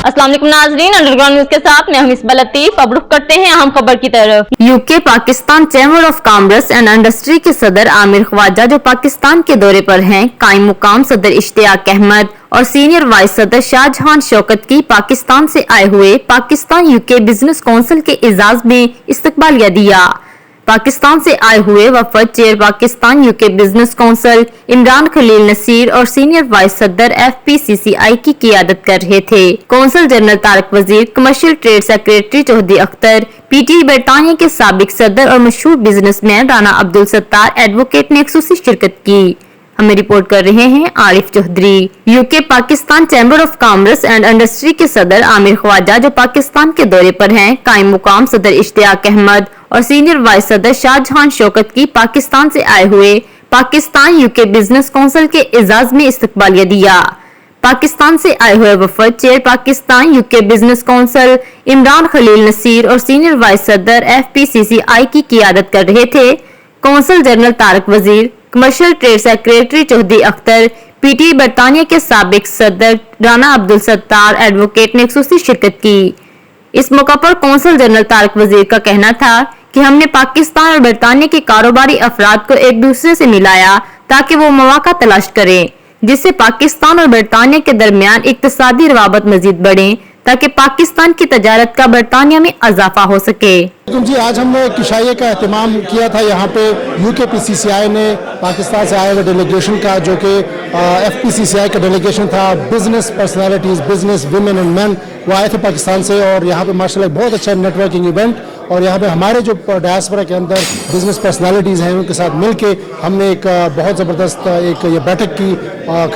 अस्सलाम वालेकुम नाज़रीन, अंडरग्राउंड न्यूज के साथ मैं हमीसबा लतीफ। अब रुख करते हैं अहम खबर की तरफ। UK Pakistan chamber of commerce and industry के सदर आमिर ख्वाजा जो पाकिस्तान के दौरे पर हैं, कायम मुकाम सदर इश्तियाक अहमद और सीनियर वाइस सदर शाहजहां शौकत की पाकिस्तान से आए हुए पाकिस्तान यूके बिजनेस काउंसिल के एजाज में इस्तकबालिया दिया। पाकिस्तान से आए हुए वफद chair Pakistan UK business council Imran Khalil Naseer और सीनियर वाइस सदर FPCCI की क़ियादत कर रहे थे। Council general Tariq Wazir, commercial trade secretary Chaudhry Akhtar, PTE बरतानिया के साबिक सदर और मशहूर बिजनेसमैन राना अब्दुल सत्तार एडवोकेट ने खसूसी शिरकत की। हमें रिपोर्ट कर रहे हैं Arif Chaudhry. UK Pakistan chamber of commerce and industry के सदर आमिर ख्वाजा जो पाकिस्तान के दौरे पर हैं, कायम मुकाम सदर इश्तियाक अहमद और सीनियर वाइस सदर शाहजहां शौकत की पाकिस्तान से आए हुए पाकिस्तान यूके बिजनेस काउंसिल के एजाज में इस्तकबालिया दिया। पाकिस्तान से आए हुए वफद chair Pakistan UK business council Imran Khalil Naseer और सीनियर वाइस सदर FPCCI की क़ियादत कर रहे थे। Council general Tariq Wazir, commercial trade secretary Chaudhry Akhtar, PTE बरतानिया के साबिक सदर राना अब्दुल सत्तार एडवोकेट ने खसूसी शिरकत की। इस मौका पर काउंसिल जनरल तारक वजीर का कहना था कि हमने पाकिस्तान और बरतानिया के कारोबारी अफराद को एक दूसरे से मिलाया ताकि वो मौका तलाश करें, जिससे पाकिस्तान और बरतानिया के दरमियान इक्तिसादी रवाबत मजीद बढ़े ताकि पाकिस्तान की तजारत का बरतानिया में इजाफा हो सके। जी, आज हमने एक इशाये का एहतमाम किया था यहाँ पे यूके PCCI ने पाकिस्तान से आए हुए डेलीगेशन का, जो कि FPCCI का डेलीगेशन था। Business personalities, business women and man वो आए थे पाकिस्तान से और यहाँ पे माशाल्लाह बहुत अच्छा नेटवर्किंग इवेंट, और यहाँ पे हमारे जो डायस्पोरा के अंदर बिजनेस पर्सनालिटीज़ हैं उनके साथ मिल के हमने एक बहुत ज़बरदस्त एक ये बैठक की।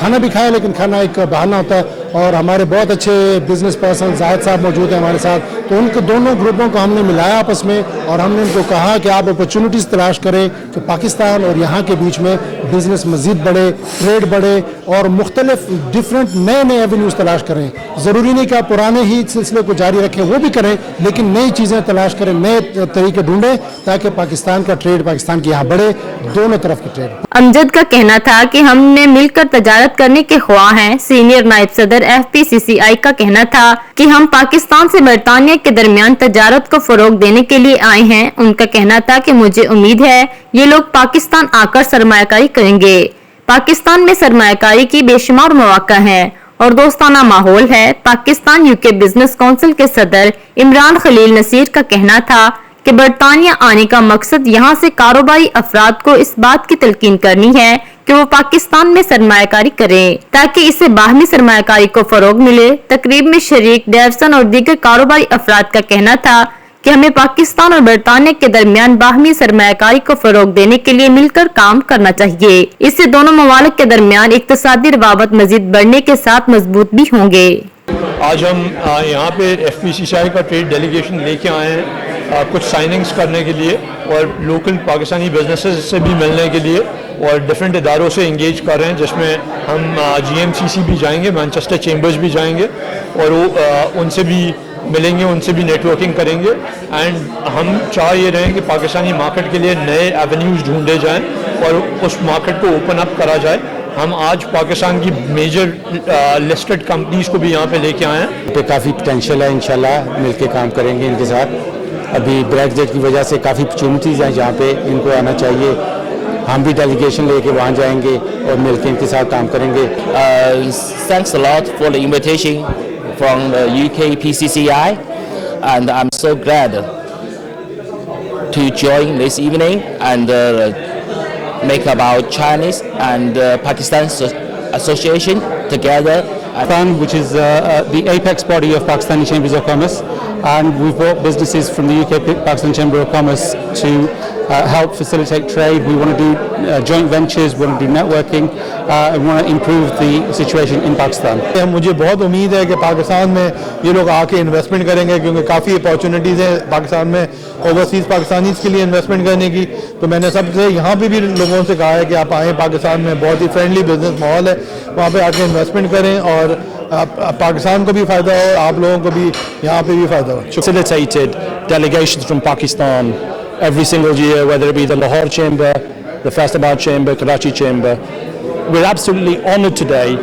खाना भी खाया, लेकिन खाना एक बहाना होता है, और हमारे बहुत अच्छे बिजनेस पर्सन जाहिद साहब मौजूद हैं हमारे साथ। तो उनको दोनों ग्रुपों को हमने मिलाया आपस में, और हमने उनको कहा कि आप अपॉर्चुनिटीज़ तलाश करें कि पाकिस्तान और यहाँ के बीच में बिजनेस मज़ीद बढ़े, ट्रेड बढ़े और मुख्तलिफ डिफरेंट नए नए एवेन्यूज़ तलाश करें। ज़रूरी नहीं कि आप पुराने ही सिलसिले को जारी रखें, वो भी करें, लेकिन नई चीज़ें तलाश करें, नए तरीके ढूंढें ताकि पाकिस्तान का ट्रेड, पाकिस्तान की यहाँ बढ़े, दोनों तरफ की ट्रेड। अमजद का कहना था कि हमने मिलकर तजारत करने के ख्वाह हैं। सीनियर नायब सदर FPCCI का कहना था कि हम पाकिस्तान से बरतानिया के दरमियान तजारत को फरोग देने के लिए आए हैं। उनका कहना था कि मुझे उम्मीद है ये लोग पाकिस्तान आकर सरमायाकारी करेंगे। पाकिस्तान में सरमायाकारी की बेशुमार मौका है और दोस्ताना माहौल है। पाकिस्तान यूके बिजनेस काउंसिल के सदर इमरान खलील नसीर का कहना था कि बरतानिया आने का मकसद यहाँ से कारोबारी अफराद को इस बात की तलकीन करनी है कि वो पाकिस्तान में सरमायाकारी करें ताकि इससे बाहमी सरमायाकारी को फरोग मिले। तकरीब में शरीक डेवसन और दीगर कारोबारी अफराद का कहना था कि हमें पाकिस्तान और बरतानिया के दरमियान बाहमी सरमायाकारी को फरोग देने के लिए मिलकर काम करना चाहिए। इससे दोनों ममालिक के दरमियान इक्तिसादी रवाबत मजीद बढ़ने के साथ मजबूत भी होंगे। आज हम यहाँ पे FPCCI का ट्रेड डेलीगेशन लेके आए हैं कुछ साइनिंग्स करने के लिए और लोकल पाकिस्तानी बिजनेसेस से भी मिलने के लिए, और डिफरेंट इदारों से इंगेज कर रहे हैं, जिसमें हम GMCC भी जाएंगे, मैनचेस्टर चेम्बर्स भी जाएंगे और वो उनसे भी मिलेंगे, उनसे भी नेटवर्किंग करेंगे। एंड हम चाह ये रहे हैं कि पाकिस्तानी मार्केट के लिए नए एवेन्यूज़ ढूंढे जाएं और उस मार्केट को ओपन अप करा जाए। हम आज पाकिस्तान की मेजर लिस्टेड कंपनीज को भी यहाँ पे लेके आए हैं। पे काफ़ी पोटेंशियल है, इंशाल्लाह मिलके काम करेंगे इनके साथ। अभी ब्रेक्जिट की वजह से काफ़ी अपॉर्चुनिटीज़ हैं जहाँ पे इनको आना चाहिए। हम भी डेलीगेशन लेके वहाँ जाएंगे और मिलके इनके साथ काम करेंगे। Thanks a lot for the invitation from the UK PCCI, and I'm so glad to join this evening and make about Chinese and Pakistan association together. Which is the apex body of Pakistani Chambers of Commerce, and we've brought businesses from the UK Pakistan Chamber of Commerce to help facilitate trade. We want to do joint ventures, we want to do networking, and we want to improve the situation in Pakistan. मुझे बहुत उम्मीद है कि पाकिस्तान में ये लोग आके investment करेंगे, क्योंकि काफ़ी अपॉर्चुनिटीज़ हैं पाकिस्तान में ओवरसीज़ पाकिस्तानीज़ के लिए इन्वेस्टमेंट करने की। तो मैंने सबसे यहाँ पे भी लोगों से कहा है कि आप आएँ, पाकिस्तान में बहुत ही फ्रेंडली बिजनेस माहौल है, वहाँ पे आके इन्वेस्टमेंट करें और पाकिस्तान को भी फ़ायदा हो, आप लोगों को भी यहाँ पे भी फ़ायदा हो। Facilitated delegations from Pakistan every single year, whether it be the Lahore Chamber, the Faisalabad Chamber, Karachi Chamber. We're absolutely honoured today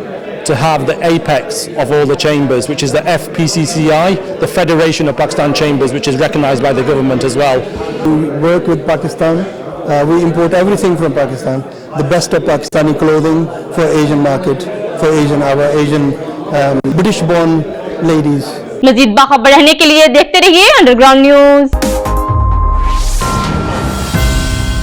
to have the apex of all the chambers, which is the FPCCI, the Federation of Pakistan Chambers, which is recognized by the government as well. We work with Pakistan. We import everything from Pakistan. The best of Pakistani clothing for Asian market, for our Asian British-born ladies. मजीद बाखबर रहने के लिए देखते रहिए underground news.